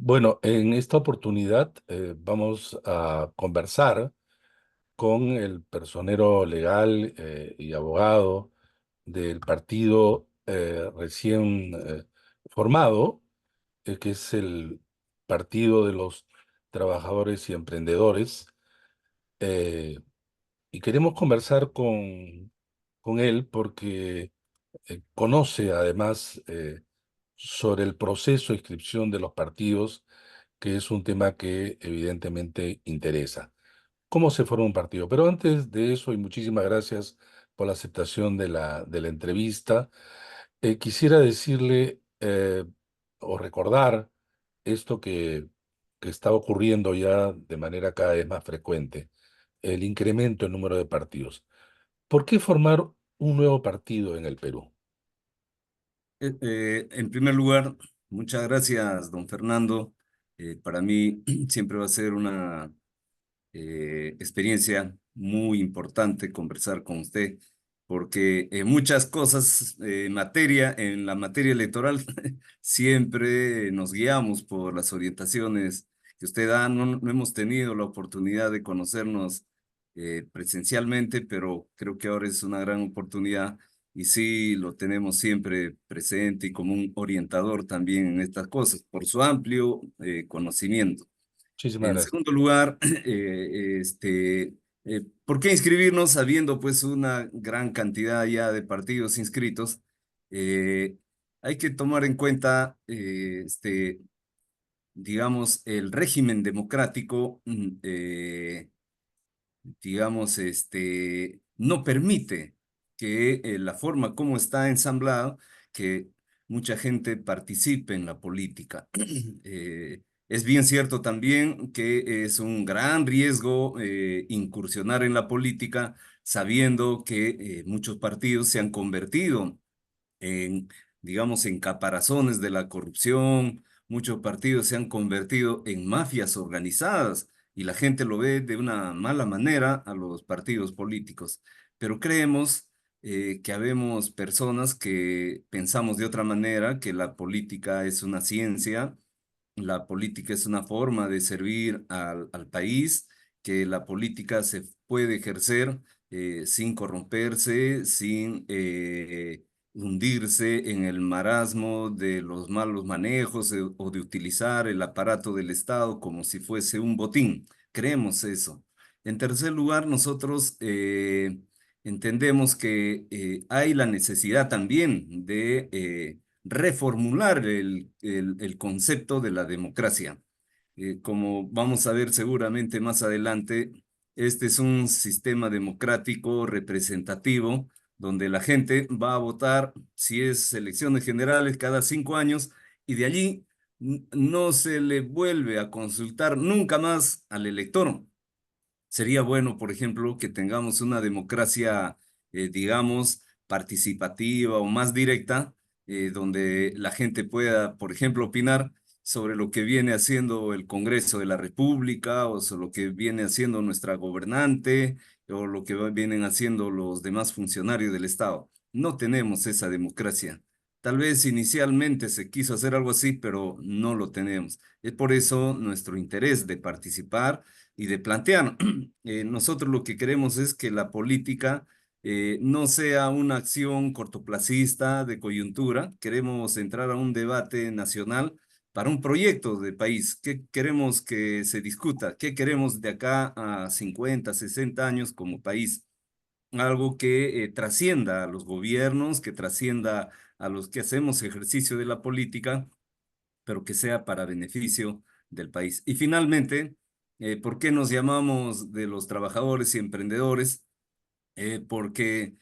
Bueno, en esta oportunidad vamos a conversar con el personero legal y abogado del partido recién formado, que es el Partido de los Trabajadores y Emprendedores. eh, y queremos conversar con él porque conoce además sobre el proceso de inscripción de los partidos, que es un tema que evidentemente interesa. ¿Cómo se forma un partido? Pero antes de eso, y muchísimas gracias por la aceptación de la entrevista, quisiera decirle o recordar esto que está ocurriendo ya de manera cada vez más frecuente, el incremento en número de partidos. ¿Por qué formar un nuevo partido en el Perú? En primer lugar, muchas gracias, don Fernando. Para mí siempre va a ser una experiencia muy importante conversar con usted, porque muchas cosas en la materia electoral siempre nos guiamos por las orientaciones que usted da. No hemos tenido la oportunidad de conocernos presencialmente, pero creo que ahora es una gran oportunidad y sí lo tenemos siempre presente y como un orientador también en estas cosas, por su amplio conocimiento. Muchísimas En gracias. segundo lugar, ¿por qué inscribirnos habiendo pues una gran cantidad ya de partidos inscritos? Eh, Hay que tomar en cuenta, digamos, el régimen democrático, digamos, no permite que la forma como está ensamblado, que mucha gente participe en la política. Es bien cierto también que es un gran riesgo incursionar en la política sabiendo que muchos partidos se han convertido en, digamos, en caparazones de la corrupción. Muchos partidos se han convertido en mafias organizadas y la gente lo ve de una mala manera a los partidos políticos. Pero creemos que habemos personas que pensamos de otra manera, que la política es una ciencia, la política es una forma de servir al país, que la política se puede ejercer sin corromperse, sin hundirse en el marasmo de los malos manejos o de utilizar el aparato del Estado como si fuese un botín. Creemos eso. En tercer lugar, nosotros entendemos que hay la necesidad también de reformular el concepto de la democracia. Como vamos a ver seguramente más adelante, este es un sistema democrático representativo donde la gente va a votar si es elecciones generales cada 5 años y de allí no se le vuelve a consultar nunca más al elector. Sería bueno, por ejemplo, que tengamos una democracia, digamos, participativa o más directa, donde la gente pueda, por ejemplo, opinar sobre lo que viene haciendo el Congreso de la República o sobre lo que viene haciendo nuestra gobernante o lo que vienen haciendo los demás funcionarios del Estado. No tenemos esa democracia. Tal vez inicialmente se quiso hacer algo así, pero no lo tenemos. Es por eso nuestro interés de participar y de plantear. Nosotros lo que queremos es que la política no sea una acción cortoplacista de coyuntura. Queremos entrar a un debate nacional para un proyecto de país. ¿Qué queremos que se discuta? ¿Qué queremos de acá a 50, 60 años como país? Algo que trascienda a los gobiernos, que trascienda a los que hacemos ejercicio de la política, pero que sea para beneficio del país. Y finalmente, ¿por qué nos llamamos de los trabajadores y emprendedores? Porque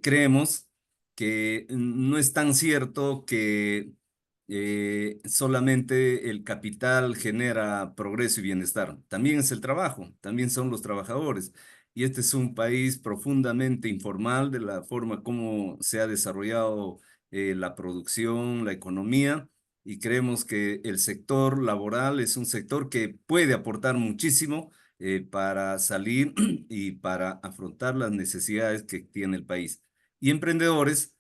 creemos que no es tan cierto que solamente el capital genera progreso y bienestar. También es el trabajo, también son los trabajadores. Y este es un país profundamente informal de la forma como se ha desarrollado la producción, la economía, y creemos que el sector laboral es un sector que puede aportar muchísimo para salir y para afrontar las necesidades que tiene el país. Y emprendedores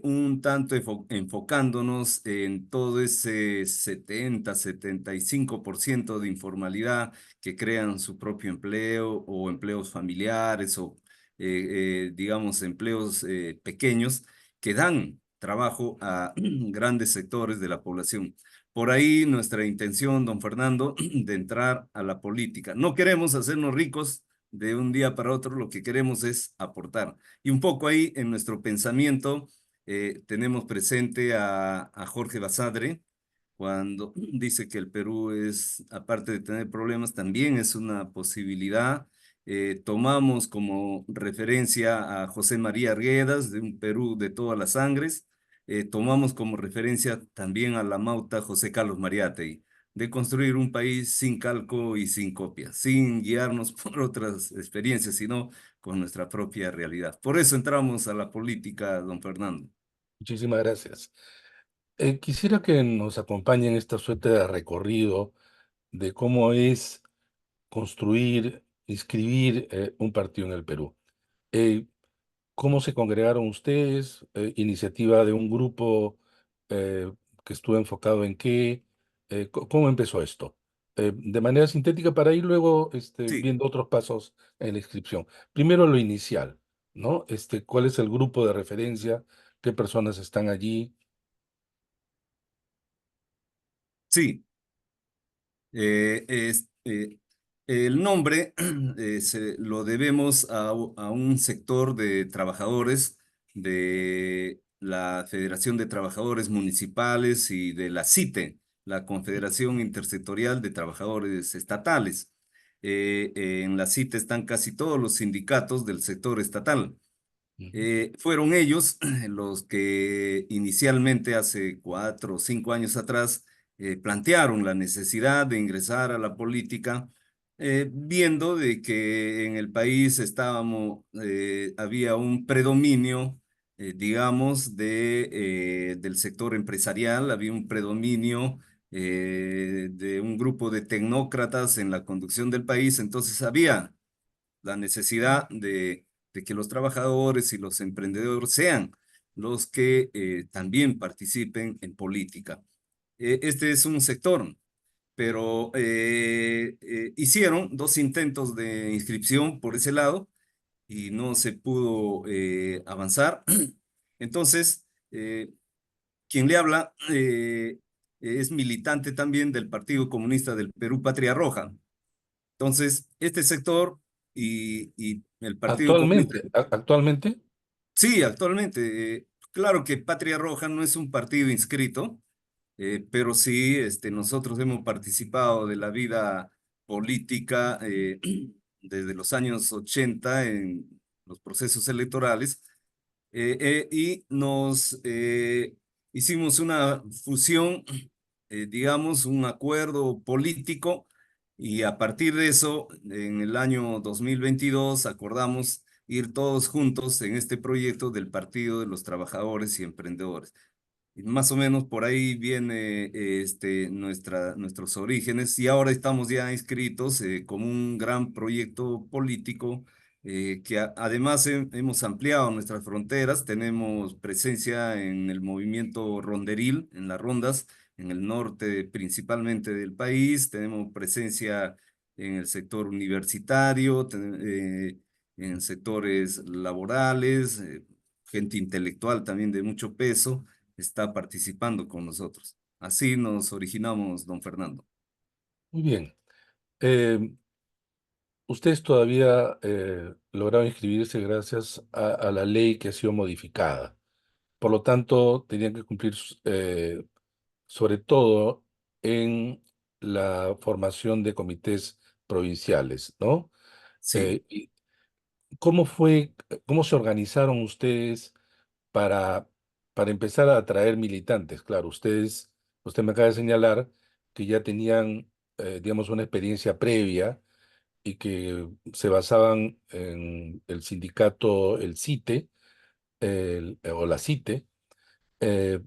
un tanto enfocándonos en todo ese 70-75% de informalidad que crean su propio empleo o empleos familiares o, digamos, empleos pequeños que dan trabajo a grandes sectores de la población. Por ahí nuestra intención, don Fernando, de entrar a la política. No queremos hacernos ricos de un día para otro, lo que queremos es aportar. Y un poco ahí en nuestro pensamiento tenemos presente a Jorge Basadre, cuando dice que el Perú es, aparte de tener problemas, también es una posibilidad. Tomamos como referencia a José María Arguedas, de un Perú de todas las sangres. Tomamos como referencia también a la Mauta José Carlos Mariátegui, de construir un país sin calco y sin copia, sin guiarnos por otras experiencias, sino con nuestra propia realidad. Por eso entramos a la política, don Fernando. Muchísimas gracias. Quisiera que nos acompañe en esta suerte de recorrido de cómo es construir, inscribir un partido en el Perú. Eh, ¿Cómo se congregaron ustedes? ¿Iniciativa de un grupo eh, que estuvo enfocado en qué? ¿Cómo empezó esto? De manera sintética para ir luego Sí. viendo otros pasos en la inscripción. Primero lo inicial, ¿no? ¿Cuál es el grupo de referencia? ¿Qué personas están allí? Sí, el nombre se lo debemos a un sector de trabajadores de la Federación de Trabajadores Municipales y de la CITE, la Confederación Intersectorial de Trabajadores Estatales. En la CITE están casi todos los sindicatos del sector estatal. Ujú. Fueron ellos los que inicialmente hace 4 o 5 años atrás plantearon la necesidad de ingresar a la política, viendo de que en el país había un predominio, digamos, del sector empresarial, había un predominio de un grupo de tecnócratas en la conducción del país, entonces había la necesidad de que los trabajadores y los emprendedores sean los que también participen en política. Este es un sector, pero hicieron 2 intentos de inscripción por ese lado y no se pudo avanzar. Entonces, quien le habla es militante también del Partido Comunista del Perú, Patria Roja. Entonces, este sector y el Partido Comunista, Actualmente, sí, actualmente, claro que Patria Roja no es un partido inscrito, pero sí, nosotros hemos participado de la vida política desde los años 80 en los procesos electorales y nos hicimos una fusión, digamos, un acuerdo político y a partir de eso, en el año 2022 acordamos ir todos juntos en este proyecto del Partido de los Trabajadores y Emprendedores. Y más o menos por ahí viene nuestros orígenes y ahora estamos ya inscritos como un gran proyecto político que además hemos ampliado nuestras fronteras. Tenemos presencia en el movimiento ronderil, en las rondas, en el norte principalmente del país. Tenemos presencia en el sector universitario, en sectores laborales, gente intelectual también de mucho peso está participando con nosotros. Así nos originamos, don Fernando. muy bien. Eh, Ustedes todavía lograron inscribirse gracias a la ley que ha sido modificada. Por lo tanto, tenían que cumplir sobre todo en la formación de comités provinciales, ¿no? Sí, ¿Y cómo fue, cómo se organizaron ustedes para, para empezar a atraer militantes? Claro, usted me acaba de señalar que ya tenían, digamos, una experiencia previa y que se basaban en el sindicato, el CITE, o la CITE, eh,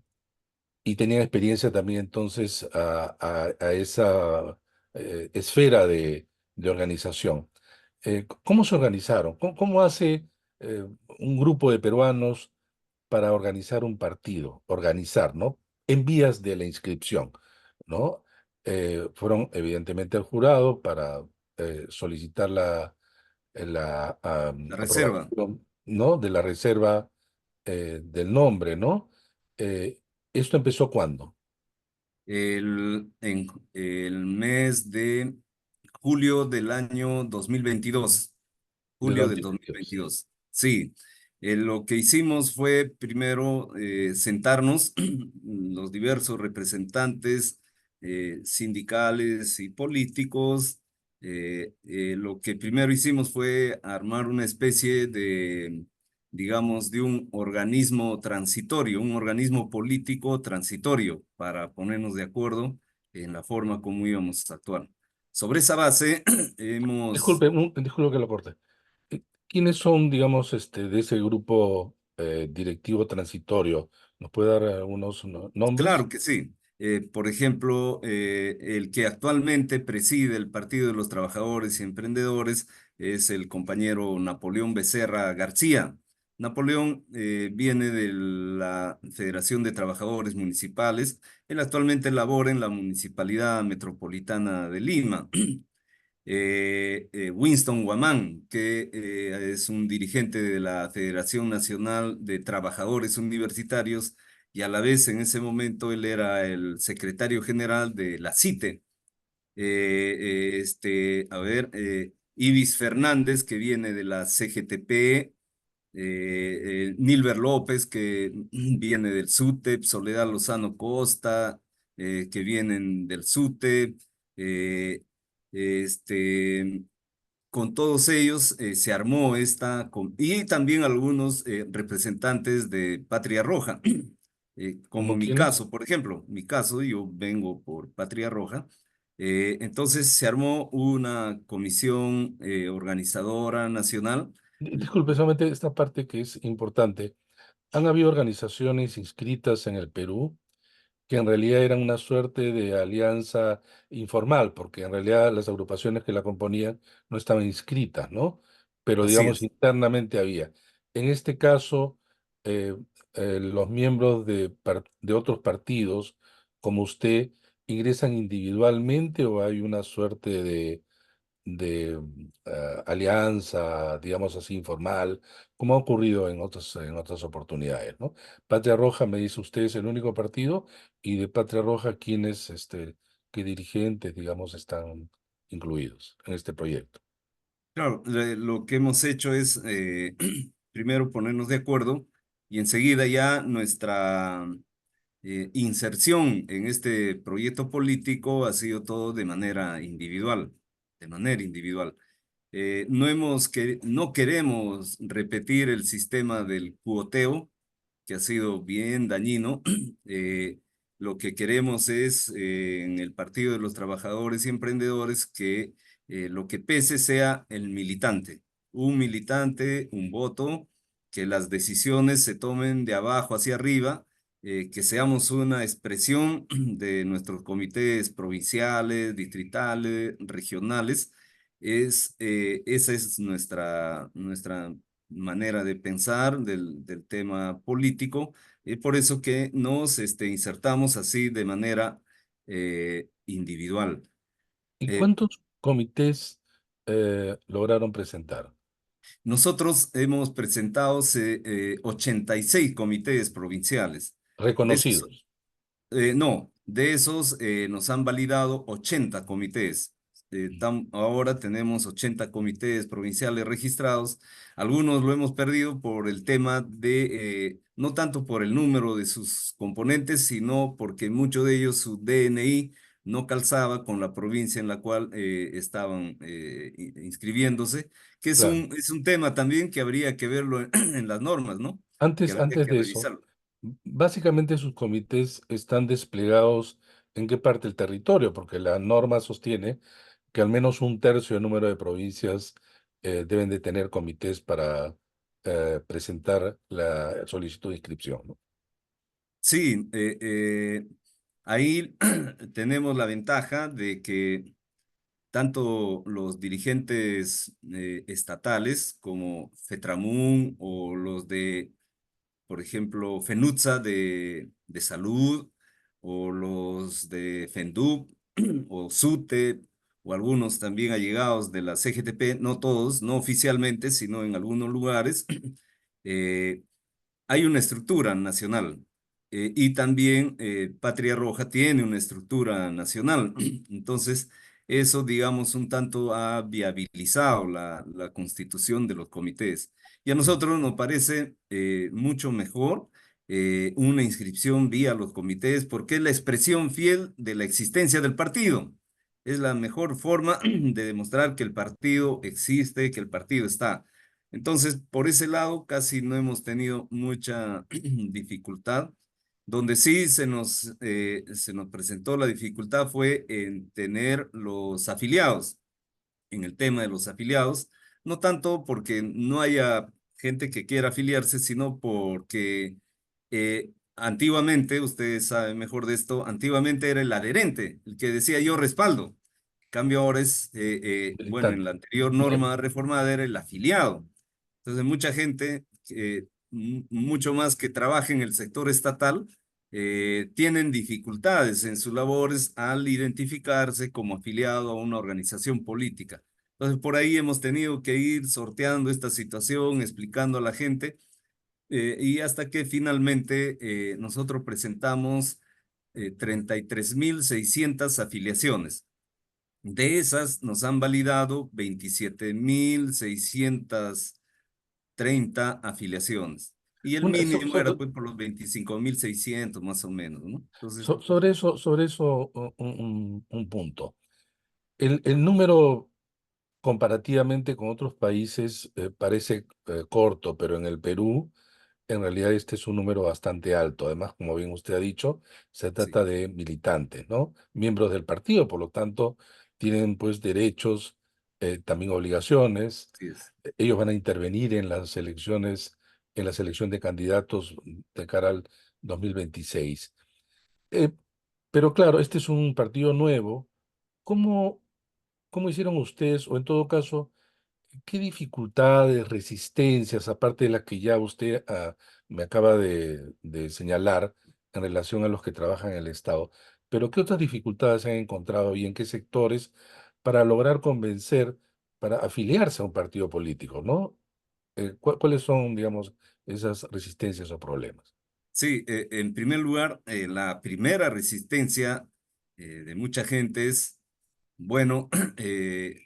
y tenían experiencia también entonces a esa esfera de organización. ¿Cómo se organizaron? ¿Cómo hace un grupo de peruanos para organizar un partido, organizar, ¿no? En vías de la inscripción, ¿no? Fueron evidentemente al jurado para solicitar la La reserva. aprobación, ¿no? De la reserva del nombre, ¿no? Eh, ¿Esto empezó cuándo? En el mes de julio del año 2022. Del Julio del año dos mil 22. veintidós Sí, lo que hicimos fue primero sentarnos los diversos representantes sindicales y políticos. Lo que primero hicimos fue armar una especie de, digamos, de un organismo transitorio, un organismo político transitorio para ponernos de acuerdo en la forma como íbamos a actuar. Sobre esa base, hemos. Disculpe que lo corte. ¿Quiénes son, digamos, de ese grupo directivo transitorio? ¿Nos puede dar algunos nombres? Claro que sí. Por ejemplo, el que actualmente preside el Partido de los Trabajadores y Emprendedores es el compañero Napoleón Becerra García. Napoleón viene de la Federación de Trabajadores Municipales. Él actualmente labora en la Municipalidad Metropolitana de Lima. Winston Guamán, que es un dirigente de la Federación Nacional de Trabajadores Universitarios y a la vez en ese momento él era el secretario general de la CITE. Ibis Fernández, que viene de la CGTP, Nilber López, que viene del SUTEP, Soledad Lozano Costa, que vienen del SUTEP, eh, este, con todos ellos se armó y también algunos representantes de Patria Roja, como ¿Como mi quiénes? caso, por ejemplo, mi caso, yo vengo por Patria Roja. Entonces se armó una comisión organizadora nacional. Disculpe, solamente esta parte que es importante. Han habido organizaciones inscritas en el Perú que en realidad eran una suerte de alianza informal, porque en realidad las agrupaciones que la componían no estaban inscritas, ¿no? Pero Así digamos es. internamente había. En este caso, eh, los miembros de otros partidos, como usted, ingresan individualmente o hay una suerte de alianza, digamos así, informal, como ha ocurrido en otras oportunidades, ¿no? Patria Roja, me dice usted, es el único partido, y de Patria Roja, ¿quiénes, qué dirigentes, digamos, están incluidos en este proyecto? Claro, lo que hemos hecho es primero ponernos de acuerdo y enseguida ya nuestra inserción en este proyecto político ha sido todo de manera individual, de manera individual. No queremos repetir el sistema del cuoteo, que ha sido bien dañino. Eh, lo que queremos es en el Partido de los Trabajadores y Emprendedores que lo que pese sea el militante, un voto, que las decisiones se tomen de abajo hacia arriba, que seamos una expresión de nuestros comités provinciales, distritales, regionales. Esa es nuestra manera de pensar del tema político. Es por eso que nos insertamos así de manera individual. ¿Y Eh, cuántos comités lograron presentar? Nosotros hemos presentado 86 comités provinciales. De esos Reconocidos. No, de esos nos han validado 80 comités. Ahora tenemos 80 comités provinciales registrados. Algunos lo hemos perdido por el tema no tanto por el número de sus componentes, sino porque muchos de ellos su DNI no calzaba con la provincia en la cual estaban inscribiéndose, que Claro. es un tema también que habría que verlo en las normas, ¿no? Que habría Antes que de eso, revisarlo. básicamente sus comités están desplegados en qué parte del territorio, porque la norma sostiene que al menos un tercio del número de provincias deben de tener comités para presentar la solicitud de inscripción, ¿no? Sí, ahí tenemos la ventaja de que tanto los dirigentes estatales como FETRAMUN o los de, por ejemplo, FENUTSA de salud, o los de FENDUP, o SUTE, o algunos también allegados de la CGTP, no todos, no oficialmente, sino en algunos lugares. eh, Hay una estructura nacional, y también Patria Roja tiene una estructura nacional. Entonces, eso, digamos, un tanto ha viabilizado la constitución de los comités. Y a nosotros nos parece mucho mejor una inscripción vía los comités, porque es la expresión fiel de la existencia del partido. Es la mejor forma de demostrar que el partido existe, que el partido está. Entonces, por ese lado, casi no hemos tenido mucha dificultad. Donde sí se nos presentó la dificultad fue en tener los afiliados, en el tema de los afiliados, no tanto porque no haya gente que quiera afiliarse, sino porque antiguamente, ustedes saben mejor de esto, antiguamente era el adherente, el que decía yo respaldo. En cambio ahora es, bueno, en Militante. la anterior norma Miembro. reformada era el afiliado. Entonces, mucha gente, mucho más que trabaja en el sector estatal, tienen dificultades en sus labores al identificarse como afiliado a una organización política. Entonces, por ahí hemos tenido que ir sorteando esta situación, explicando a la gente, y hasta que finalmente nosotros presentamos 33.600 afiliaciones. De esas nos han validado 27.630 afiliaciones. Y el Una, mínimo era pues por los 25.600 más o menos, ¿no? Entonces, sobre eso, un punto. El número comparativamente con otros países parece corto, pero en el Perú, en realidad este es un número bastante alto. Además, como bien usted ha dicho, se sí, trata de militantes, ¿no? Miembros del partido, por lo tanto, tienen pues derechos, también obligaciones. sí es. Ellos van a intervenir en las elecciones, en la selección de candidatos de cara al 2026. Eh, pero claro, este es un partido nuevo. ¿Cómo, cómo hicieron ustedes, o en todo caso, qué dificultades, resistencias, aparte de la que ya usted me acaba de señalar en relación a los que trabajan en el Estado, pero qué otras dificultades han encontrado y en qué sectores para lograr convencer, para afiliarse a un partido político, ¿no? ¿Cuáles son, digamos, esas resistencias o problemas? Sí, en primer lugar, la primera resistencia de mucha gente es, bueno,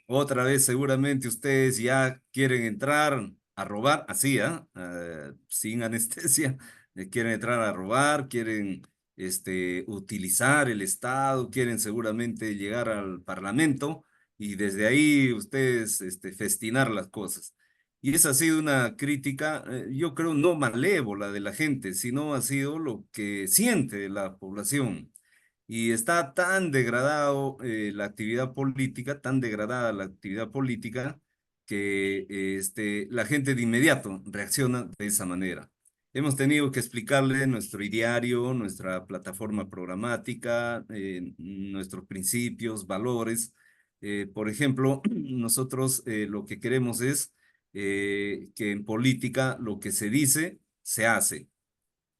otra vez seguramente ustedes ya quieren entrar a robar, así, ¿ah? Sin anestesia, quieren entrar a robar, quieren utilizar el Estado, quieren seguramente llegar al Parlamento y desde ahí ustedes festinar las cosas. Y esa ha sido una crítica, yo creo, no malévola de la gente, sino ha sido lo que siente la población. Y está tan degradado la actividad política, tan degradada la actividad política, que la gente de inmediato reacciona de esa manera. Hemos tenido que explicarle nuestro ideario, nuestra plataforma programática, nuestros principios, valores. Por ejemplo, nosotros lo que queremos es que en política lo que se dice, se hace.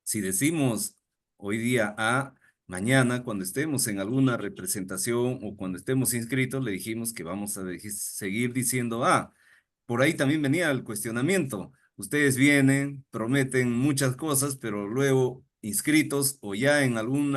Si decimos hoy día A, mañana cuando estemos en alguna representación o cuando estemos inscritos, le dijimos que vamos a seguir diciendo A. Por ahí también venía el cuestionamiento. Ustedes vienen, prometen muchas cosas, pero luego inscritos o ya en algún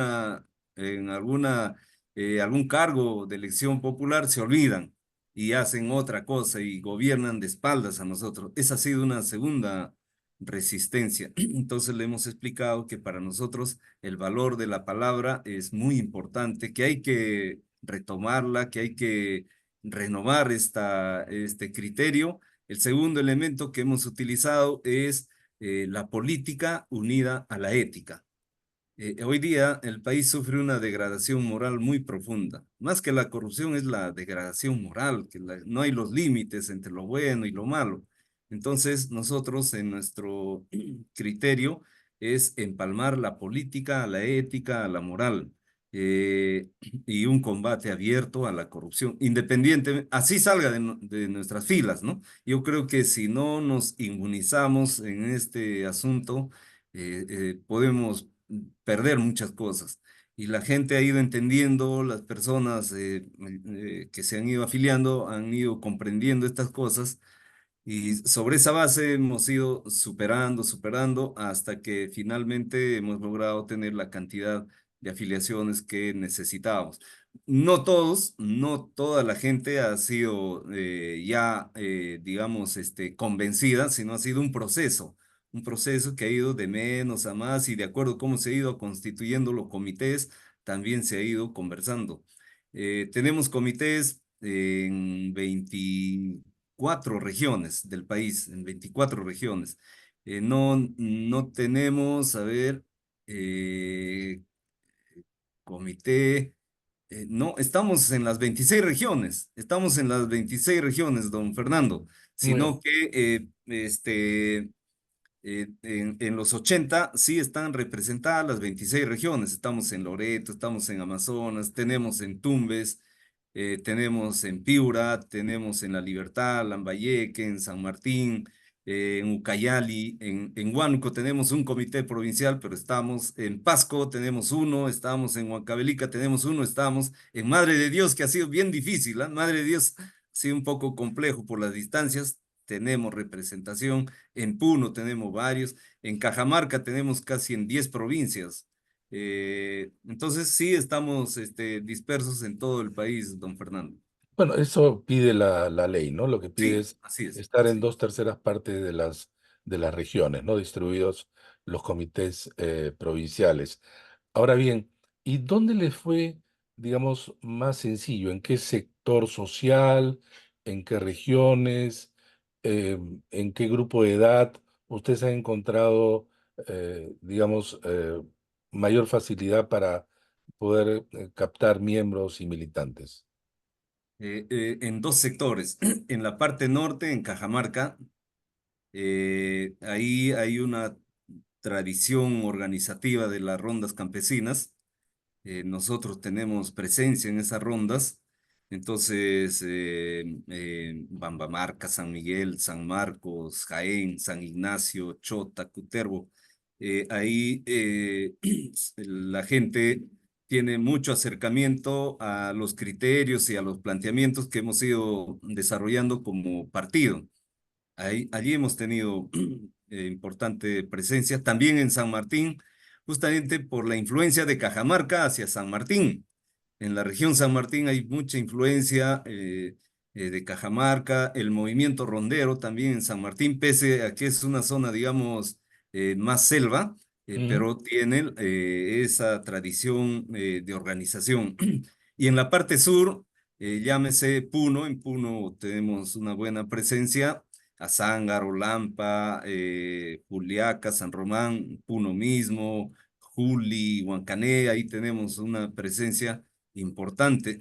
cargo de elección popular se olvidan y hacen otra cosa y gobiernan de espaldas a nosotros. Esa ha sido una segunda resistencia. Entonces le hemos explicado que para nosotros el valor de la palabra es muy importante, que hay que retomarla, que hay que renovar este criterio. El segundo elemento que hemos utilizado es la política unida a la ética. Hoy día el país sufre una degradación moral muy profunda. Más que la corrupción es la degradación moral, que no hay los límites entre lo bueno y lo malo. Entonces nosotros en nuestro criterio es empalmar la política a la ética, a la moral, y un combate abierto a la corrupción, independiente, así salga de nuestras filas, ¿no? Yo creo que si no nos inmunizamos en este asunto, podemos perder muchas cosas. Y la gente ha ido entendiendo, las personas que se han ido afiliando han ido comprendiendo estas cosas y sobre esa base hemos ido superando, superando hasta que finalmente hemos logrado tener la cantidad de afiliaciones que necesitábamos. No todos, no toda la gente ha sido ya, digamos, convencida, sino ha sido un proceso que ha ido de menos a más y de acuerdo a cómo se ha ido constituyendo los comités, también se ha ido conversando. Tenemos comités en 24 regiones del país, en 24 regiones. No tenemos, a ver, eh, comité, no, estamos en las 26 regiones, estamos en las 26 regiones, don Fernando, Muy bien. sino que en los 80 sí están representadas las 26 regiones. Estamos en Loreto, estamos en Amazonas, tenemos en Tumbes, tenemos en Piura, tenemos en La Libertad, Lambayeque, en San Martín, en Ucayali, en Huánuco tenemos un comité provincial, pero estamos en Pasco, tenemos uno, estamos en Huancavelica, tenemos uno, estamos en Madre de Dios, que ha sido bien difícil, ¿ah? Madre de Dios ha sido un poco complejo por las distancias, tenemos representación. En Puno tenemos varios, en Cajamarca tenemos casi en 10 provincias. Entonces sí estamos dispersos en todo el país, don Fernando. Bueno, eso pide la ley, ¿no? Lo que pide Sí, es así es. estar en Sí. 2/3 partes de las regiones, ¿no? Distribuidos los comités provinciales. Ahora bien, ¿y dónde les fue, digamos, más sencillo? ¿En qué sector social? ¿En qué regiones? ¿En qué grupo de edad ustedes han encontrado, digamos, mayor facilidad para poder captar miembros y militantes? En dos sectores. En la parte norte, en Cajamarca, ahí hay una tradición organizativa de las rondas campesinas. Nosotros tenemos presencia en esas rondas. Entonces, Bambamarca, San Miguel, San Marcos, Jaén, San Ignacio, Chota, Cutervo, ahí la gente tiene mucho acercamiento a los criterios y a los planteamientos que hemos ido desarrollando como partido. Allí hemos tenido importante presencia, también en San Martín, justamente por la influencia de Cajamarca hacia San Martín. En la región San Martín hay mucha influencia de Cajamarca, el movimiento rondero también en San Martín, pese a que es una zona, digamos, más selva, Ujú. pero tiene esa tradición de organización. Y en la parte sur, llámese Puno, en Puno tenemos una buena presencia Azángaro, Lampa, Juliaca, San Román, Puno mismo, Juli, Huancané, ahí tenemos una presencia importante.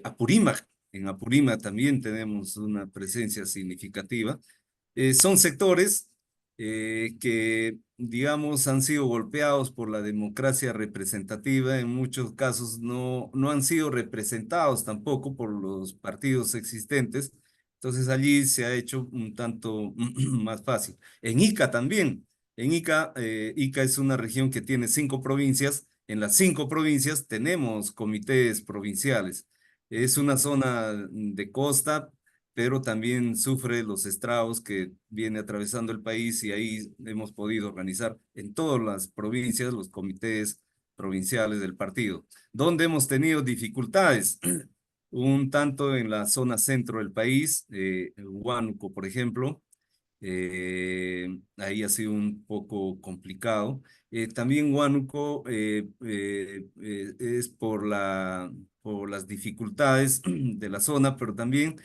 Apurímac, en Apurímac también tenemos una presencia significativa. Son sectores que, digamos, han sido golpeados por la democracia representativa, en muchos casos no han sido representados tampoco por los partidos existentes, entonces allí se ha hecho un tanto más fácil. En Ica también, Ica es una región que tiene 5 provincias, en las 5 provincias tenemos comités provinciales. Es una zona de costa, pero también sufre los estragos que viene atravesando el país y ahí hemos podido organizar en todas las provincias los comités provinciales del partido, donde hemos tenido dificultades, un tanto en la zona centro del país, Huánuco, por ejemplo, ahí ha sido un poco complicado. También Huánuco es por las dificultades de la zona, pero también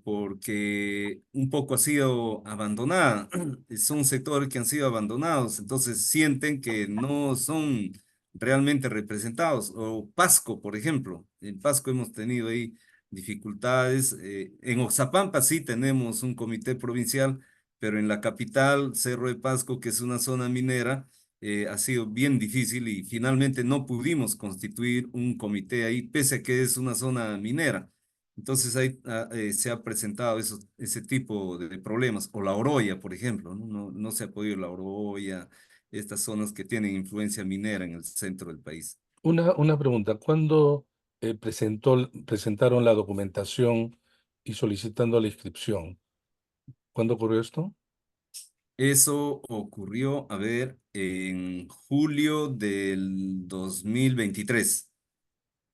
porque un poco ha sido abandonada. Son sectores que han sido abandonados, entonces sienten que no son realmente representados. O Pasco, por ejemplo. En Pasco hemos tenido ahí dificultades. En Oxapampa sí tenemos un comité provincial, pero en la capital, Cerro de Pasco, que es una zona minera, ha sido bien difícil y finalmente no pudimos constituir un comité ahí, pese a que es una zona minera. Entonces ahí se ha presentado ese tipo de problemas. O la Oroya, por ejemplo, ¿no? No se ha podido la Oroya, estas zonas que tienen influencia minera en el centro del país. Una pregunta, ¿cuándo presentaron la documentación y solicitando la inscripción? ¿Cuándo ocurrió esto? Eso ocurrió, a ver, en julio del 2023.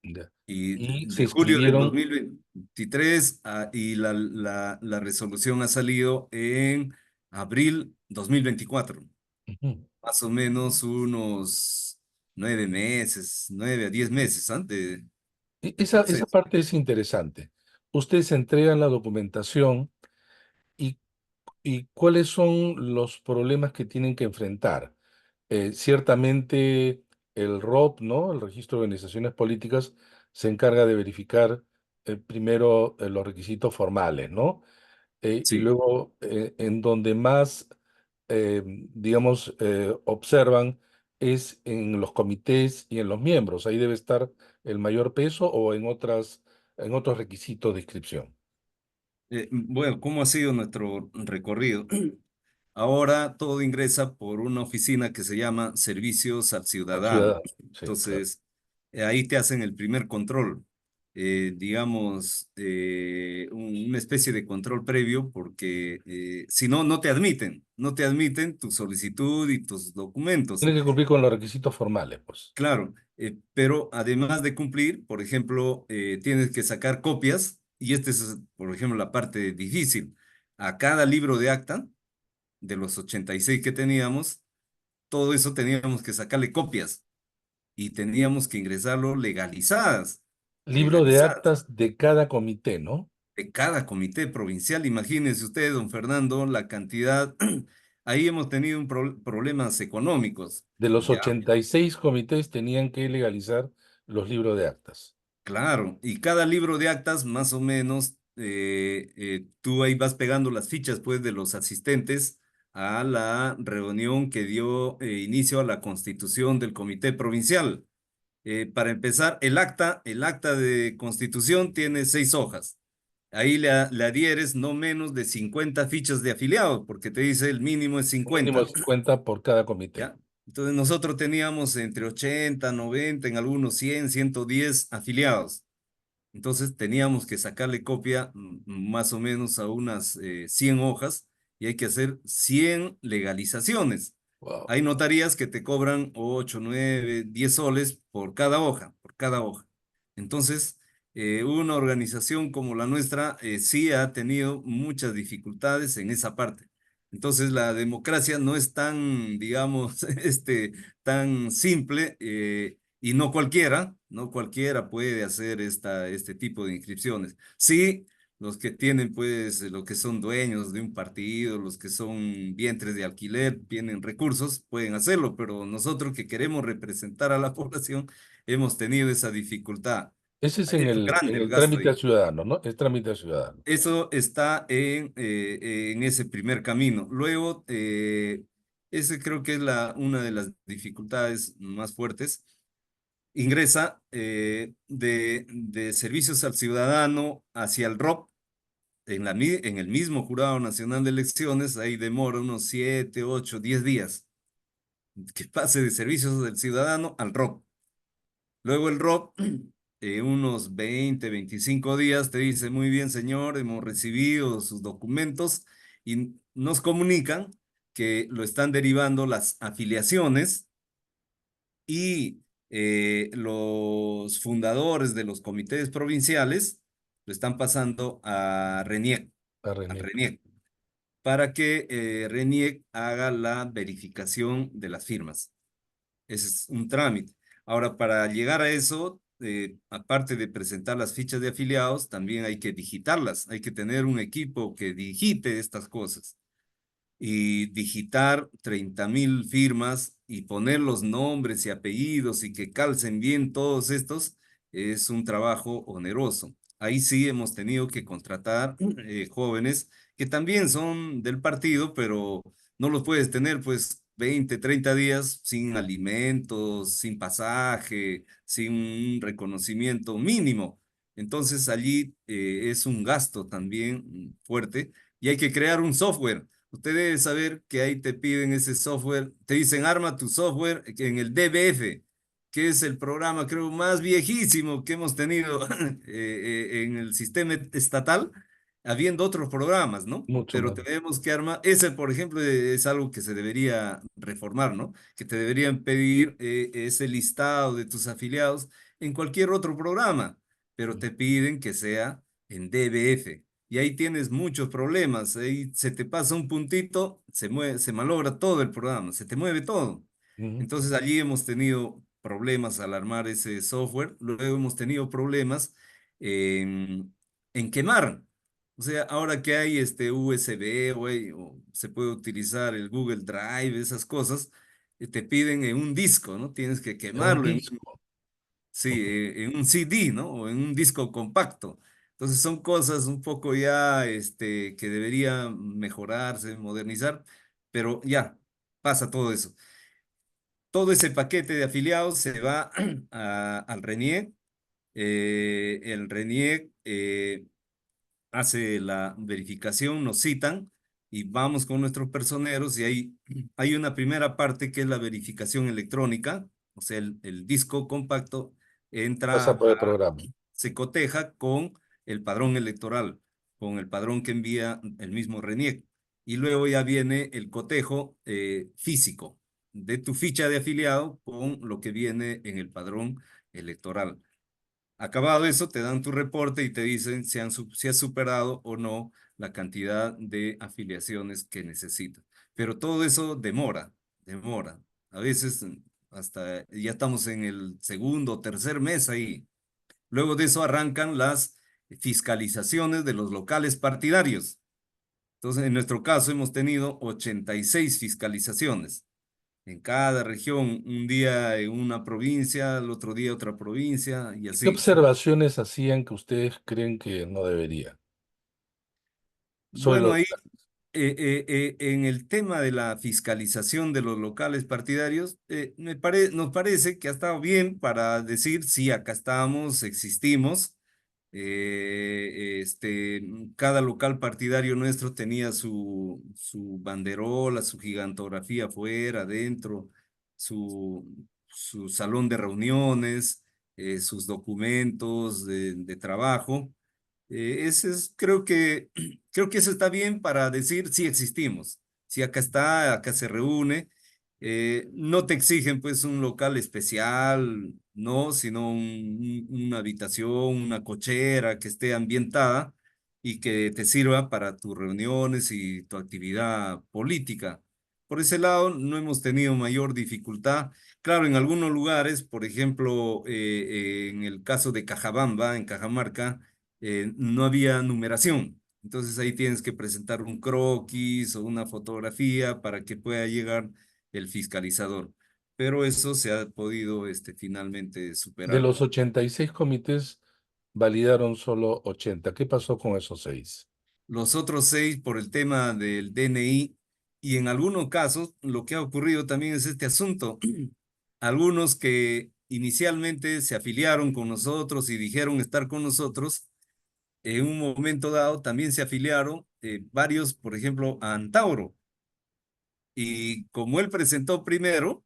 Ya. Y Y se de julio del inscribieron, 2023 y la resolución ha salido en abril 2024. ujú. Más o menos unos 9 meses, 9 a 10 meses antes del Esa proceso. parte es interesante. Ustedes entregan la documentación y, y cuáles son los problemas que tienen que enfrentar. Ciertamente el ROP, ¿no? El Registro de Organizaciones Políticas, se encarga de verificar primero los requisitos formales, ¿no? Y Sí. luego en donde más, digamos, observan es en los comités y en los miembros. Ahí debe estar el mayor peso o en otros requisitos de inscripción. Bueno, ¿cómo ha sido nuestro recorrido? Ahora todo ingresa por una oficina que se llama Servicios al Al Ciudadano. ciudadano. Sí, claro. Entonces, ahí te hacen el primer control, digamos, una especie de control previo, porque si no, no te admiten tu solicitud y tus documentos. Tiene que cumplir con los requisitos formales, pues. Claro, pero además de cumplir, por ejemplo, tienes que sacar copias, y esta es, por ejemplo, la parte difícil. A cada libro de acta, de los 86 que teníamos, todo eso teníamos que sacarle copias y teníamos que ingresarlo legalizadas, Libro de legalizadas, actas de cada comité, ¿no? de cada comité provincial. Imagínense usted, don Fernando, la cantidad. Ahí hemos tenido problemas económicos, De los ¿ya? 86 comités tenían que legalizar los libros de actas. Claro, y cada libro de actas, más o menos, tú ahí vas pegando las fichas, pues, de los asistentes a la reunión que dio inicio a la constitución del comité provincial. Para empezar, el acta de constitución tiene 6 hojas. Ahí le adhieres no menos de 50 fichas de afiliados, porque te dice el mínimo es Un mínimo 50. de 50 por cada comité. ¿Ya? Entonces nosotros teníamos entre 80, 90, en algunos 100, 110 afiliados. Entonces teníamos que sacarle copia más o menos a unas 100 hojas, y hay que hacer 100 legalizaciones. Wow. Hay notarías que te cobran 8, 9, 10 soles por cada hoja, por cada hoja. Entonces, una organización como la nuestra sí ha tenido muchas dificultades en esa parte. Entonces, la democracia no es tan, digamos, tan simple, y no cualquiera puede hacer este tipo de inscripciones. Sí, los que tienen, pues, los que son dueños de un partido, los que son vientres de alquiler, tienen recursos, pueden hacerlo, pero nosotros que queremos representar a la población, hemos tenido esa dificultad. Ese es Es en grande el el gasto trámite al ahí. ciudadano, ¿no? Es trámite al ciudadano. Eso está en ese primer camino. Luego, ese creo que es una de las dificultades más fuertes. Ingresa de servicios al ciudadano hacia el ROP, en el mismo Jurado Nacional de Elecciones. Ahí demora unos 7, 8, 10 días que pase de servicios del ciudadano al ROP. Luego el ROP, unos 20, 25 días, te dice: muy bien, señor, hemos recibido sus documentos, y nos comunican que lo están derivando las afiliaciones, y los fundadores de los comités provinciales lo están pasando a RENIEC, A al René. RENIEC, para que RENIEC haga la verificación de las firmas. Ese es un trámite. Ahora, para llegar a eso, aparte de presentar las fichas de afiliados, también hay que digitarlas. Hay que tener un equipo que digite estas cosas, y digitar 30.000 firmas y poner los nombres y apellidos y que calcen bien todos estos, es un trabajo oneroso. Ahí sí hemos tenido que contratar jóvenes que también son del partido, pero no los puedes tener pues 20, 30 días sin alimentos, sin pasaje, sin un reconocimiento mínimo. Entonces allí es un gasto también fuerte y hay que crear un software. Usted debe saber que ahí te piden ese software, te dicen arma tu software en el DBF, que es el programa creo más viejísimo que hemos tenido en el sistema estatal, habiendo otros programas, ¿no? mucho Pero más. tenemos que armar, ese por ejemplo es algo que se debería reformar, ¿no? Que te deberían pedir ese listado de tus afiliados en cualquier otro programa, pero te piden que sea en DBF. Y ahí tienes muchos problemas. Ahí se te pasa un puntito, se malogra todo el programa, se te mueve todo. Ujú. Entonces allí hemos tenido problemas al armar ese software. Luego hemos tenido problemas en, en quemar. O sea, ahora que hay este USB o se puede utilizar el Google Drive, esas cosas, te piden en un disco, ¿no? Tienes que En un quemarlo disco. sí, Ujú. en un CD, ¿no? O en un disco compacto. Entonces son cosas un poco ya, que debería mejorarse, modernizar, pero ya, pasa todo eso. Todo ese paquete de afiliados se va al RENIEC. El RENIEC hace la verificación, nos citan y vamos con nuestros personeros y hay una primera parte que es la verificación electrónica, o sea, el disco compacto Pasa entra por el programa. se coteja con el padrón electoral, con el padrón que envía el mismo RENIEC. Y luego ya viene el cotejo físico de tu ficha de afiliado con lo que viene en el padrón electoral. Acabado eso, te dan tu reporte y te dicen si has superado o no la cantidad de afiliaciones que necesitas. Pero todo eso demora. A veces hasta ya estamos en el segundo o tercer mes ahí. Luego de eso arrancan las fiscalizaciones de los locales partidarios. Entonces, en nuestro caso hemos tenido 86 fiscalizaciones en cada región, un día en una provincia, el otro día otra provincia y ¿Qué así. observaciones hacían que ustedes creen que no debería? Sobre Bueno, los... ahí en el tema de la fiscalización de los locales partidarios, nos parece que ha estado bien para decir, sí, acá estamos, existimos. Cada local partidario nuestro tenía su banderola, su gigantografía afuera, adentro, su salón de reuniones, sus documentos de trabajo. Creo que eso está bien para decir si existimos, si acá está, acá se reúne. No te exigen pues un local especial, no, sino una habitación, una cochera que esté ambientada y que te sirva para tus reuniones y tu actividad política. Por ese lado, no hemos tenido mayor dificultad. Claro, en algunos lugares, por ejemplo, en el caso de Cajabamba, en Cajamarca, no había numeración. Entonces ahí tienes que presentar un croquis o una fotografía para que pueda llegar el fiscalizador. Pero eso se ha podido finalmente De superar. los 86 comités, validaron solo 80. ¿Qué pasó con esos 6? Los otros 6 por el tema del DNI y en algunos casos lo que ha ocurrido también es este asunto. Algunos que inicialmente se afiliaron con nosotros y dijeron estar con nosotros, en un momento dado también se afiliaron varios, por ejemplo, a Antauro. Y como él presentó primero,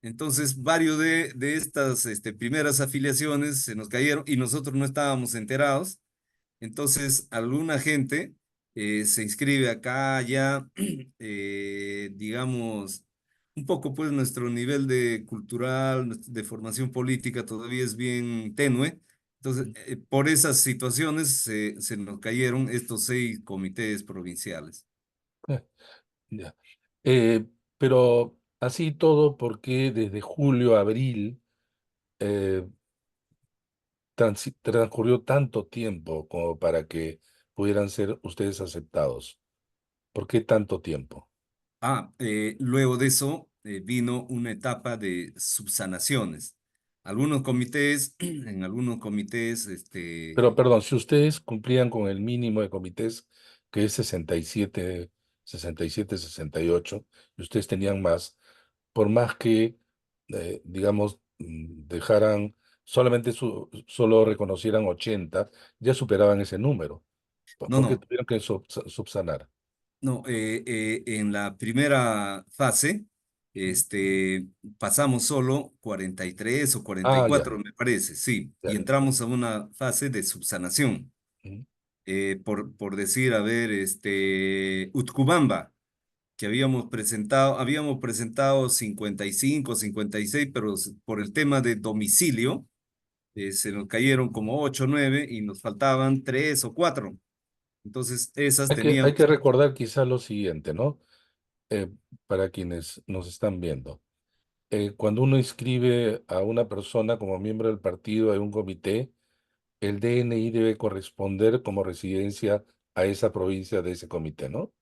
entonces varios de estas primeras afiliaciones se nos cayeron y nosotros no estábamos enterados. Entonces, alguna gente se inscribe acá ya, digamos, un poco pues nuestro nivel de cultural, de formación política todavía es bien tenue. Entonces, por esas situaciones se nos cayeron estos 6 comités provinciales. Ya. Eh, pero así todo, porque desde julio a abril eh, transcurrió tanto tiempo como para que pudieran ser ustedes aceptados? ¿Por qué tanto tiempo? Luego de eso vino una etapa de subsanaciones. Algunos comités, en algunos comités, Pero perdón, si ustedes cumplían con el mínimo de comités, que es 67, 67, 68, y ustedes tenían más, por más que, digamos, dejaran solamente solo reconocieran 80, ya superaban ese número. No, ¿Por qué no, tuvieron que subsanar? no. En la primera fase, Ujú. pasamos solo 43 o cuarenta y Ah, ya, cuatro, me parece, sí, ya. y entramos a una fase de subsanación. Ujú. Por decir, a ver, Utcubamba, que habíamos presentado 55, 56, pero por el tema de domicilio, se nos cayeron como 8 o 9 y nos faltaban 3 o 4. Entonces, esas Hay que teníamos. recordar quizá lo siguiente, ¿no? Para quienes nos están viendo. Cuando uno inscribe a una persona como miembro del partido en un comité, el DNI debe corresponder como residencia a esa provincia de ese comité, ¿no?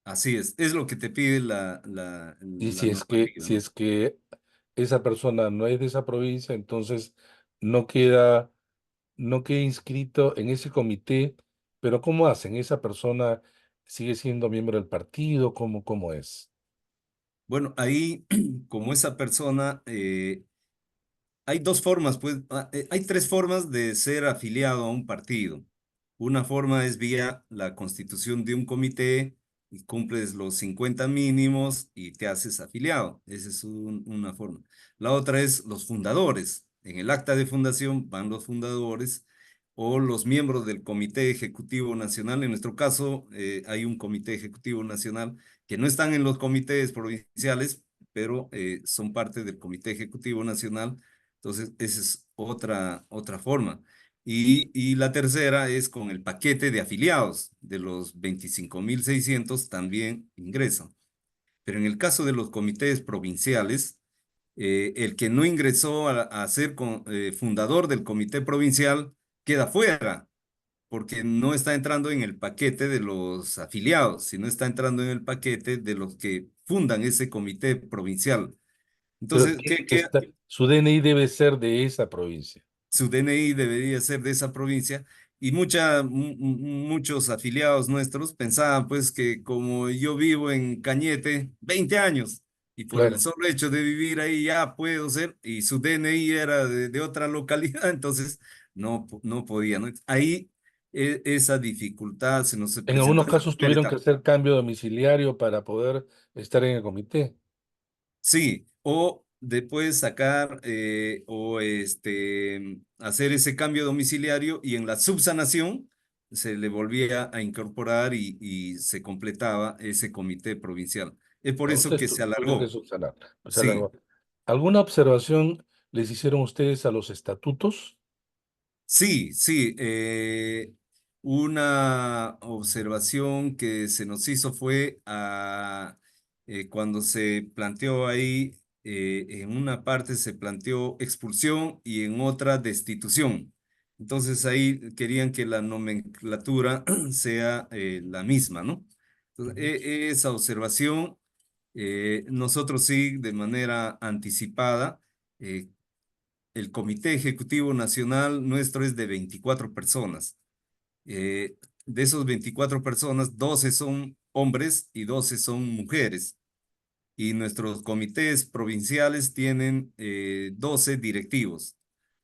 Así es lo que te pide la, Y la normativa, si ¿no? es que esa persona no es de esa provincia, entonces no queda, no queda inscrito en ese comité, pero ¿cómo hacen? ¿Esa persona sigue siendo miembro del partido? ¿Cómo es? Bueno, ahí, como esa persona, hay dos formas, pues, hay tres formas de ser afiliado a un partido. Una forma es vía la constitución de un comité y cumples los 50 mínimos y te haces afiliado. Esa es una forma. La otra es los fundadores. En el acta de fundación van los fundadores o los miembros del Comité Ejecutivo Nacional. En nuestro caso, hay un Comité Ejecutivo Nacional que no están en los comités provinciales, pero son parte del Comité Ejecutivo Nacional. Entonces, esa es otra forma. Y la tercera es con el paquete de afiliados, de los 25.600 también ingresan. Pero en el caso de los comités provinciales, el que no ingresó a ser fundador del comité provincial queda fuera, porque no está entrando en el paquete de los afiliados, sino está entrando en el paquete de los que fundan ese comité provincial. Pero Entonces, tiene que estar, su DNI debe ser de esa provincia. su DNI debería ser de esa provincia y muchos afiliados nuestros pensaban pues que como yo vivo en Cañete 20 años y por el Claro. solo hecho de vivir ahí ya puedo ser y su DNI era de otra localidad, entonces no podía, ¿no? Ahí esa dificultad se nos En presentó algunos en la casos primera tuvieron que etapa. hacer cambio domiciliario para poder estar en el comité. Sí, o después sacar o hacer ese cambio domiciliario y en la subsanación se le volvía a incorporar y se completaba ese comité provincial. Es por No, eso ustedes que se tuvieron que alargó. subsanar. Se Sí. alargó. ¿Alguna observación les hicieron ustedes a los estatutos? Sí, sí. Una observación que se nos hizo fue cuando se planteó ahí, en una parte se planteó expulsión y en otra destitución. Entonces ahí querían que la nomenclatura sea la misma, ¿no? Entonces, Ujú, esa observación, nosotros sí, de manera anticipada, eh, el Comité Ejecutivo Nacional nuestro es de 24 personas. De esos 24 personas, 12 son hombres y 12 son mujeres. Y nuestros comités provinciales tienen 12 directivos.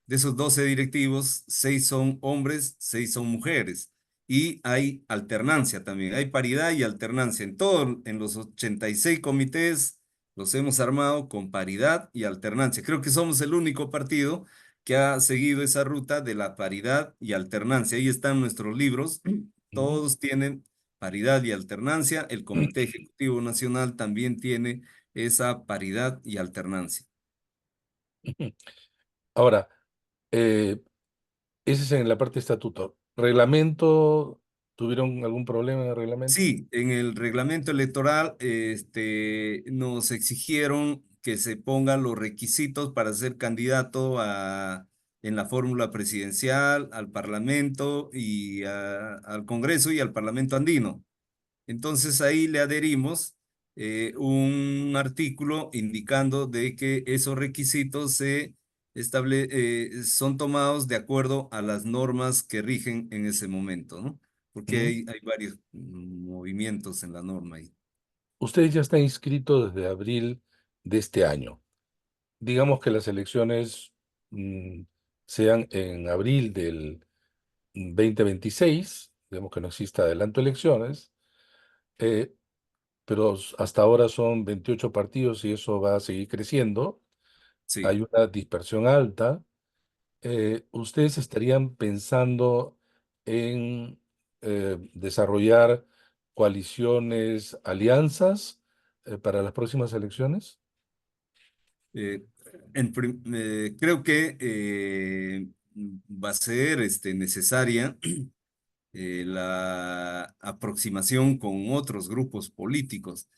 De esos 12 directivos, 6 son hombres, 6 son mujeres. Y hay alternancia también, hay paridad y alternancia. En los 86 comités los hemos armado con paridad y alternancia. Creo que somos el único partido que ha seguido esa ruta de la paridad y alternancia. Ahí están nuestros libros. ujú. Todos tienen paridad y alternancia. El Comité Ejecutivo Nacional también tiene esa paridad y alternancia. Ahora, eh, ese es en la parte de estatuto. ¿Reglamento? ¿Tuvieron algún problema en el reglamento? Sí, en el reglamento electoral nos exigieron que se pongan los requisitos para ser candidato en la fórmula presidencial, al Parlamento y al Congreso y al Parlamento andino. Entonces ahí le adherimos un artículo indicando de que esos requisitos son tomados de acuerdo a las normas que rigen en ese momento, ¿no? Porque Ujú. hay varios movimientos en la norma ahí. Ustedes ya están inscritos desde abril de este año. Digamos que las elecciones sean en abril del 2026, digamos que no exista adelanto de elecciones, eh, pero hasta ahora son 28 partidos y eso va a seguir creciendo. Sí. Hay una dispersión alta. ¿Ustedes estarían pensando en desarrollar coaliciones, alianzas para las próximas elecciones? Eh, Creo que va a ser necesaria la aproximación con otros grupos políticos,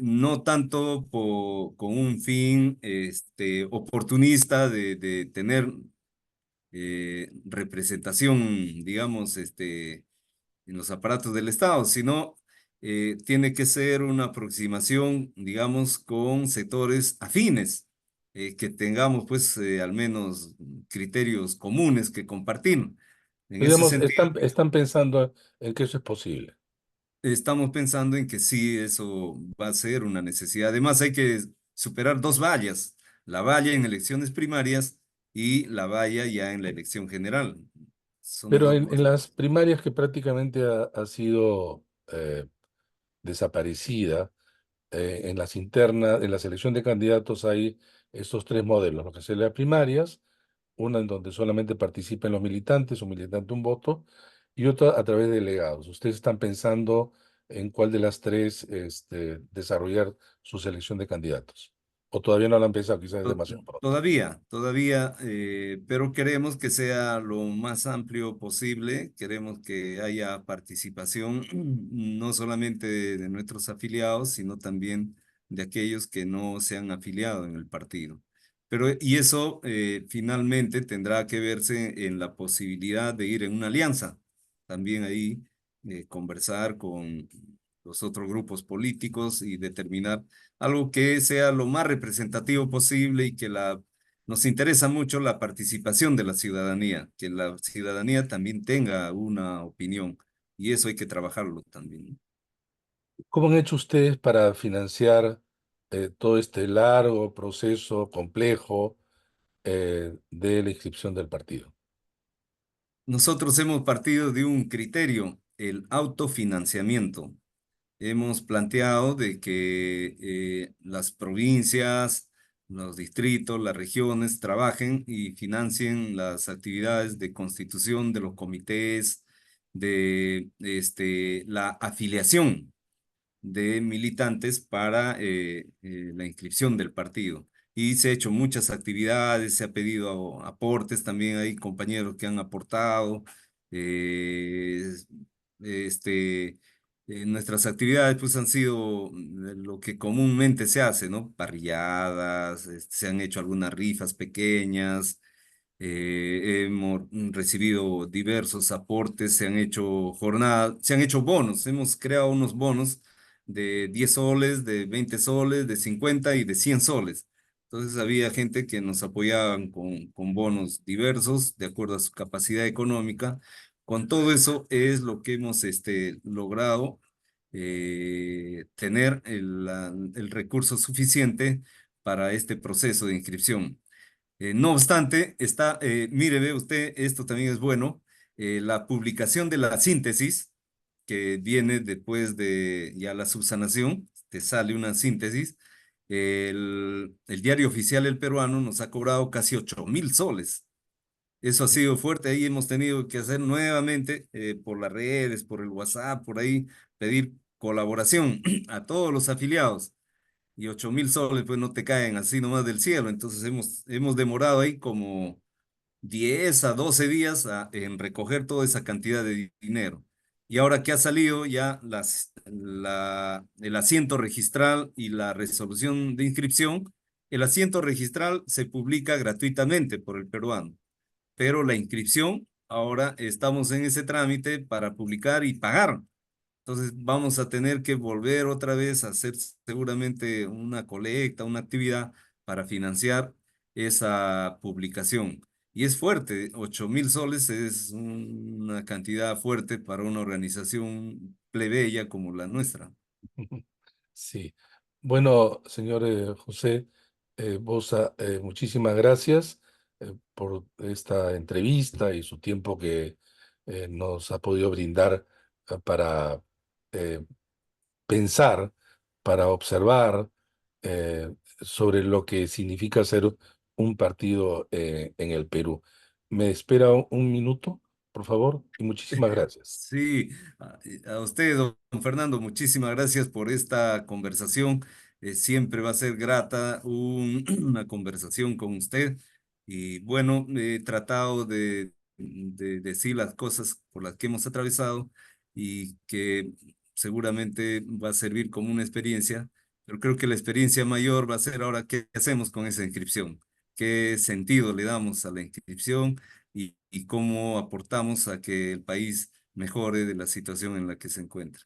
no tanto con un fin oportunista de tener representación, digamos, en los aparatos del Estado, sino tiene que ser una aproximación, digamos, con sectores afines, que tengamos pues al menos criterios comunes que compartir. En ese Digamos, sentido, están pensando en que eso es posible. estamos pensando en que sí, eso va a ser una necesidad. Además, hay que superar dos vallas, la valla en elecciones primarias y la valla ya en la elección general. Son Pero dos en cosas. las primarias que prácticamente ha sido desaparecida, en las internas, en la selección de candidatos hay estos tres modelos, lo que se las primarias, una en donde solamente participan los militantes, un militante un voto, y otra a través de delegados. ¿Ustedes están pensando en cuál de las tres desarrollar su selección de candidatos? ¿O todavía no lo han pensado? Quizás es To- demasiado pronto. Todavía, pero queremos que sea lo más amplio posible. Queremos que haya participación no solamente de nuestros afiliados, sino también de aquellos que no se han afiliado en el partido. Pero, y eso finalmente tendrá que verse en la posibilidad de ir en una alianza. También ahí conversar con los otros grupos políticos y determinar algo que sea lo más representativo posible y que nos interesa mucho la participación de la ciudadanía, que la ciudadanía también tenga una opinión y eso hay que trabajarlo también. ¿Cómo han hecho ustedes para financiar todo este largo proceso complejo de la inscripción del partido? Nosotros hemos partido de un criterio, el autofinanciamiento. Hemos planteado de que las provincias, los distritos, las regiones trabajen y financien las actividades de constitución de los comités, de la afiliación de militantes para la inscripción del partido. Y se ha hecho muchas actividades, se ha pedido aportes, también hay compañeros que han aportado. eh, este, Nuestras actividades pues han sido lo que comúnmente se hace, ¿no? Parrilladas, se han hecho algunas rifas pequeñas, hemos recibido diversos aportes, se han hecho jornadas, se han hecho bonos, hemos creado unos bonos de 10 soles, de 20 soles, de 50 y de 100 soles. Entonces había gente que nos apoyaban con bonos diversos de acuerdo a su capacidad económica. Con todo eso es lo que hemos logrado tener el recurso suficiente para este proceso de inscripción. No obstante, mire, ve usted, esto también es bueno, la publicación de la síntesis, que viene después de ya la subsanación, te sale una síntesis, el diario oficial El Peruano nos ha cobrado casi 8.000 soles. Eso ha sido fuerte, ahí hemos tenido que hacer nuevamente por las redes, por el WhatsApp, por ahí, pedir colaboración a todos los afiliados y 8.000 soles pues no te caen así nomás del cielo. Entonces hemos demorado ahí como 10 a 12 días en recoger toda esa cantidad de dinero. Y ahora que ha salido ya el asiento registral y la resolución de inscripción, el asiento registral se publica gratuitamente por el peruano, pero la inscripción, ahora estamos en ese trámite para publicar y pagar. Entonces vamos a tener que volver otra vez a hacer seguramente una colecta, una actividad para financiar esa publicación. Y es fuerte, 8.000 soles es una cantidad fuerte para una organización plebeya como la nuestra. Sí. Bueno, señor José Boza, muchísimas gracias. por esta entrevista y su tiempo que nos ha podido brindar para eh, pensar, para observar eh, sobre lo que significa ser un partido en el Perú. ¿Me espera un minuto, por favor? Y muchísimas gracias. Sí, a usted, don Fernando, muchísimas gracias por esta conversación. Siempre va a ser grata una conversación con usted. Y bueno, he tratado de decir las cosas por las que hemos atravesado y que seguramente va a servir como una experiencia, pero creo que la experiencia mayor va a ser ahora qué hacemos con esa inscripción, qué sentido le damos a la inscripción y cómo aportamos a que el país mejore de la situación en la que se encuentra.